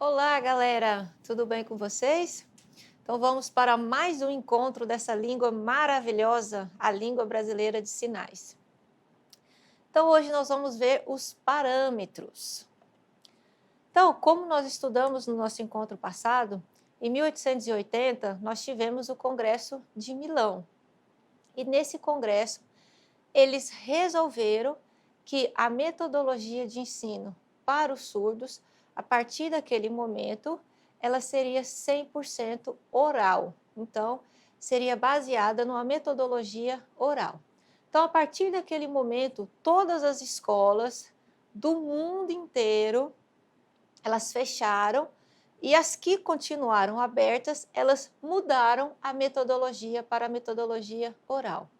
Olá, galera! Tudo bem com vocês? Então vamos para mais um encontro dessa língua maravilhosa, a língua brasileira de sinais. Então hoje nós vamos ver os parâmetros. Então, como nós estudamos no nosso encontro passado, em 1880 nós tivemos o Congresso de Milão. E nesse congresso eles resolveram que a metodologia de ensino para os surdos, a partir daquele momento, ela seria 100% oral. Então, seria baseada numa metodologia oral. Então, a partir daquele momento, todas as escolas do mundo inteiro, elas fecharam e as que continuaram abertas, elas mudaram a metodologia para a metodologia oral.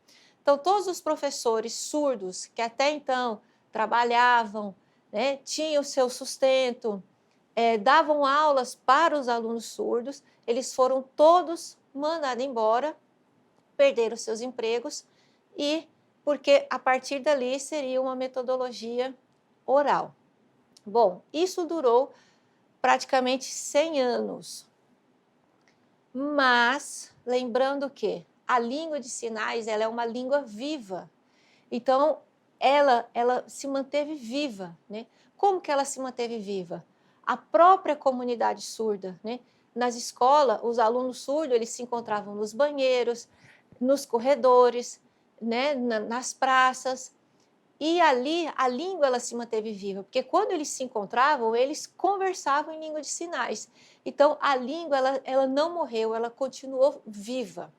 Então, todos os professores surdos que até então trabalhavam, né, tinham seu sustento, davam aulas para os alunos surdos, eles foram todos mandados embora, perderam seus empregos, e porque a partir dali seria uma metodologia oral. Bom, isso durou praticamente 100 anos. Mas, lembrando que a língua de sinais ela é uma língua viva. Então, ela se manteve viva, né? Como que ela se manteve viva? A própria comunidade surda, né? Nas escolas, os alunos surdos, eles se encontravam nos banheiros, nos corredores, né? Nas praças, e ali a língua ela se manteve viva, porque quando eles se encontravam, eles conversavam em língua de sinais. Então, a língua ela não morreu, ela continuou viva.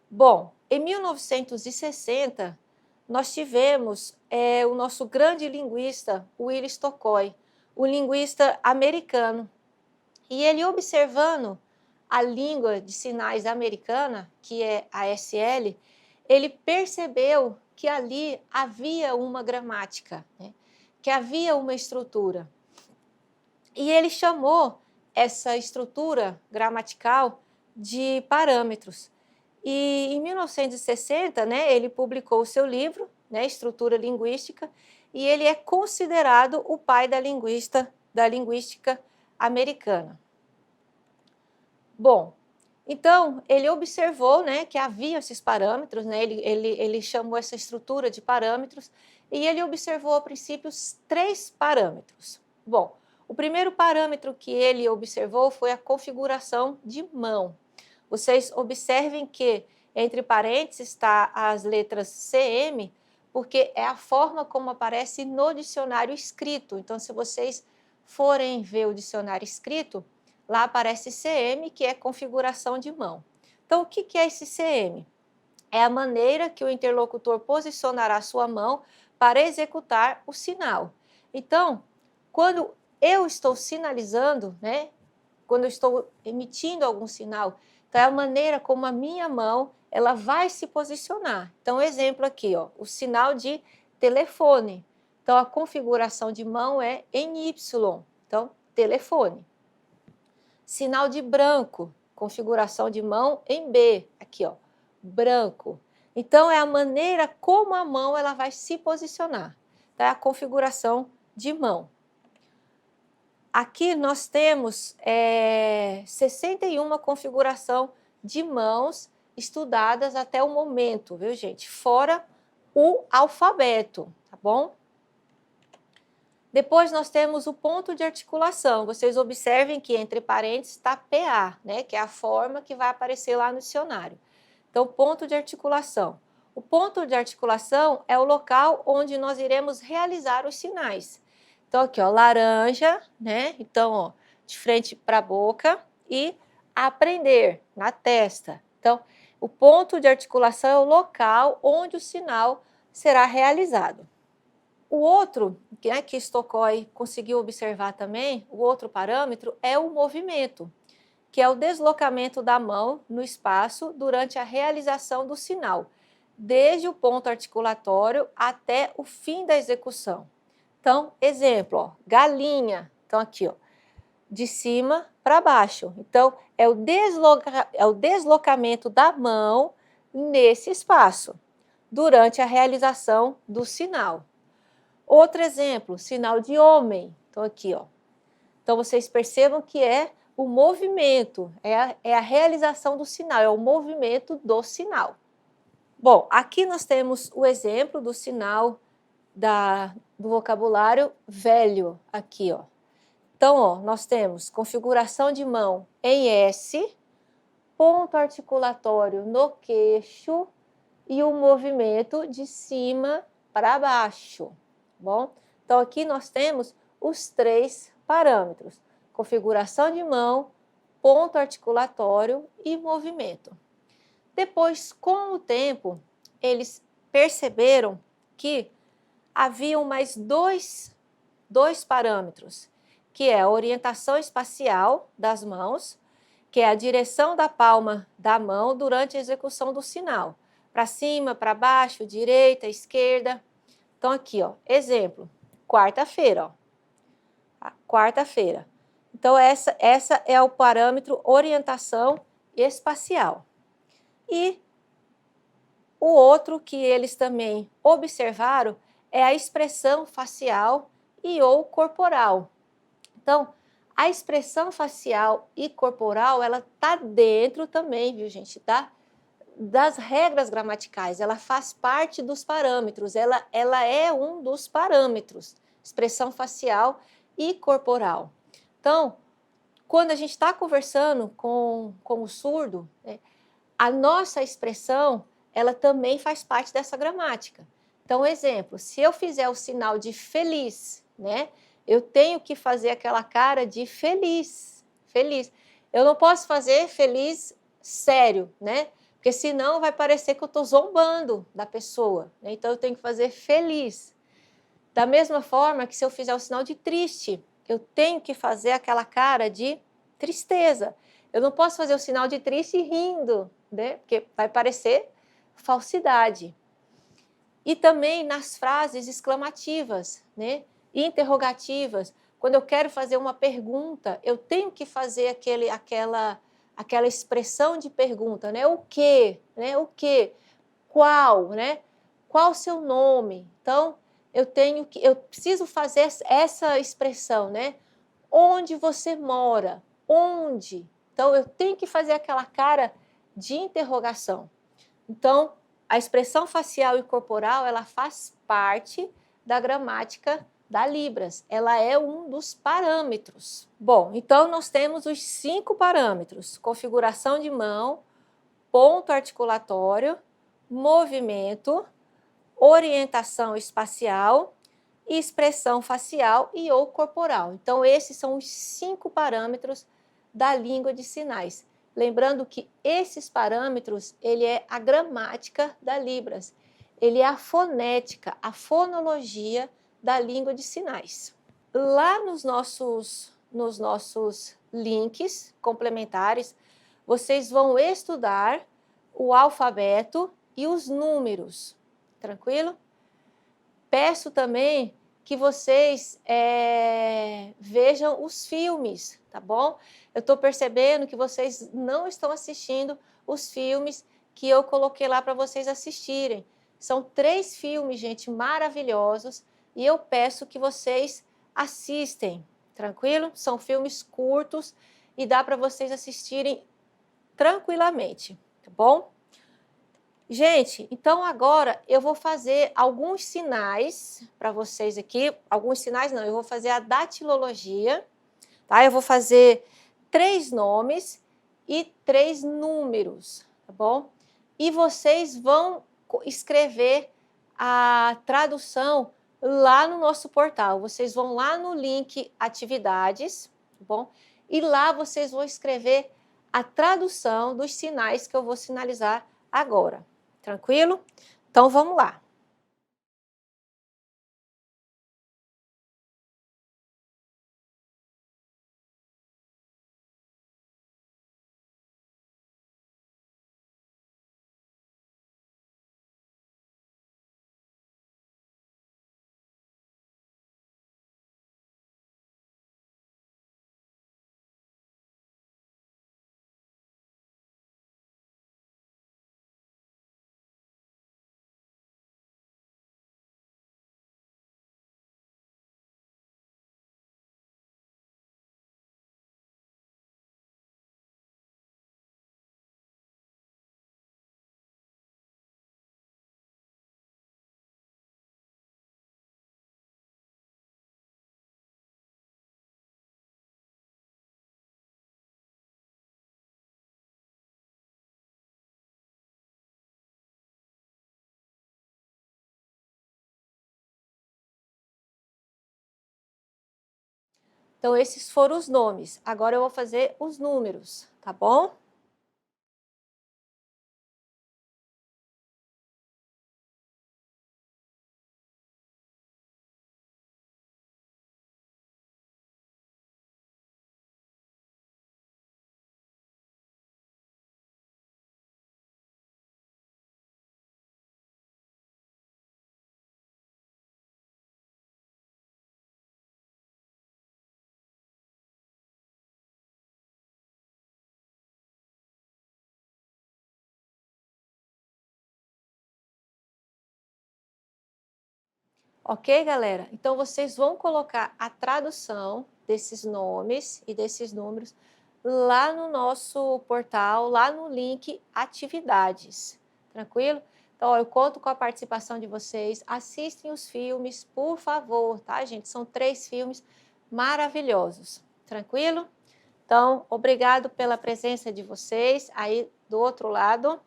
Bom, em 1960, nós tivemos o nosso grande linguista, Willis Tolkien, um linguista americano. E ele observando a língua de sinais americana, que é a ASL, ele percebeu que ali havia uma gramática, né? Que havia uma estrutura. E ele chamou essa estrutura gramatical de parâmetros. E em 1960, né, ele publicou o seu livro, né, Estrutura Linguística, e ele é considerado o pai da linguística americana. Bom, então ele observou, né, que havia esses parâmetros, né, ele chamou essa estrutura de parâmetros, e ele observou a princípio os 3 parâmetros. Bom, o primeiro parâmetro que ele observou foi a configuração de mão. Vocês observem que entre parênteses está as letras CM, porque é a forma como aparece no dicionário escrito. Então, se vocês forem ver o dicionário escrito, lá aparece CM, que é configuração de mão. Então, o que é esse CM? É a maneira que o interlocutor posicionará sua mão para executar o sinal. Então, quando eu estou sinalizando, né, quando eu estou emitindo algum sinal, então é a maneira como a minha mão ela vai se posicionar. Então, exemplo aqui, ó, o sinal de telefone. Então, a configuração de mão é em Y. Então, telefone. Sinal de branco, configuração de mão em B, aqui ó, branco. Então, é a maneira como a mão ela vai se posicionar, tá? É a configuração de mão. Aqui nós temos 61 configuração de mãos estudadas até o momento, viu, gente? Fora o alfabeto, tá bom? Depois nós temos o ponto de articulação. Vocês observem que entre parênteses está PA, né, que é a forma que vai aparecer lá no dicionário. Então, ponto de articulação. O ponto de articulação é o local onde nós iremos realizar os sinais. Então, aqui, ó, laranja, né? Então, ó, de frente para a boca e aprender, na testa. Então, o ponto de articulação é o local onde o sinal será realizado. O outro, né, que Tolkien conseguiu observar também, o outro parâmetro é o movimento, que é o deslocamento da mão no espaço durante a realização do sinal, desde o ponto articulatório até o fim da execução. Então, exemplo, ó, galinha. Então, aqui, ó, de cima para baixo. Então, é o deslocamento da mão nesse espaço, durante a realização do sinal. Outro exemplo, sinal de homem. Então, aqui, ó. Então, vocês percebam que é o movimento, é a realização do sinal, é o movimento do sinal. Bom, aqui nós temos o exemplo do sinal do vocabulário velho, aqui, ó. Então, ó, nós temos configuração de mão em S, ponto articulatório no queixo e o movimento de cima para baixo, bom? Então, aqui nós temos os 3 parâmetros: configuração de mão, ponto articulatório e movimento. Depois, com o tempo, eles perceberam que haviam mais dois parâmetros, que é a orientação espacial das mãos, que é a direção da palma da mão durante a execução do sinal. Para cima, para baixo, direita, esquerda. Então, aqui, ó, exemplo, quarta-feira, ó. Quarta-feira. Então, essa é o parâmetro orientação espacial. E o outro que eles também observaram é a expressão facial e ou corporal. Então, a expressão facial e corporal, ela tá dentro também, viu, gente, tá? Das regras gramaticais, ela faz parte dos parâmetros, ela é um dos parâmetros, expressão facial e corporal. Então, quando a gente está conversando com o surdo, né, a nossa expressão, ela também faz parte dessa gramática. Então, exemplo, se eu fizer o sinal de feliz, né, eu tenho que fazer aquela cara de feliz, feliz. Eu não posso fazer feliz sério, né? Porque senão vai parecer que eu estou zombando da pessoa, né? Então eu tenho que fazer feliz. Da mesma forma que se eu fizer o sinal de triste, eu tenho que fazer aquela cara de tristeza. Eu não posso fazer o sinal de triste rindo, né? Porque vai parecer falsidade. E também nas frases exclamativas, né? Interrogativas. Quando eu quero fazer uma pergunta, eu tenho que fazer aquela expressão de pergunta, né? O quê? Né? O quê? Qual? Né? Qual o seu nome? Então, eu preciso fazer essa expressão, né? Onde você mora? Onde? Então, eu tenho que fazer aquela cara de interrogação. Então, a expressão facial e corporal, ela faz parte da gramática da Libras. Ela é um dos parâmetros. Bom, então nós temos os 5 parâmetros: configuração de mão, ponto articulatório, movimento, orientação espacial, expressão facial e ou corporal. Então, esses são os 5 parâmetros da língua de sinais. Lembrando que esses parâmetros, ele é a gramática da Libras. Ele é a fonética, a fonologia da língua de sinais. Lá nos nossos links complementares, vocês vão estudar o alfabeto e os números. Tranquilo? Peço também que vocês vejam os filmes, tá bom? Eu estou percebendo que vocês não estão assistindo os filmes que eu coloquei lá para vocês assistirem. São 3 filmes, gente, maravilhosos, e eu peço que vocês assistem, tranquilo? São filmes curtos e dá para vocês assistirem tranquilamente, tá bom? Gente, então agora eu vou fazer alguns sinais para vocês aqui. Alguns sinais não, eu vou fazer a datilologia, tá? Eu vou fazer 3 nomes e 3 números, tá bom? E vocês vão escrever a tradução lá no nosso portal. Vocês vão lá no link atividades, tá bom? E lá vocês vão escrever a tradução dos sinais que eu vou sinalizar agora. Tranquilo? Então, vamos lá. Então, esses foram os nomes. Agora eu vou fazer os números, tá bom? Ok, galera? Então, vocês vão colocar a tradução desses nomes e desses números lá no nosso portal, lá no link Atividades. Tranquilo? Então, ó, eu conto com a participação de vocês. Assistem os filmes, por favor, tá, gente? São 3 filmes maravilhosos. Tranquilo? Então, obrigado pela presença de vocês aí do outro lado.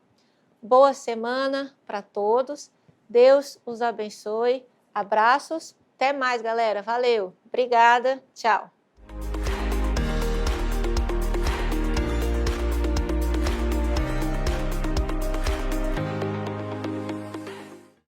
Boa semana para todos. Deus os abençoe. Abraços. Até mais, galera. Valeu. Obrigada. Tchau.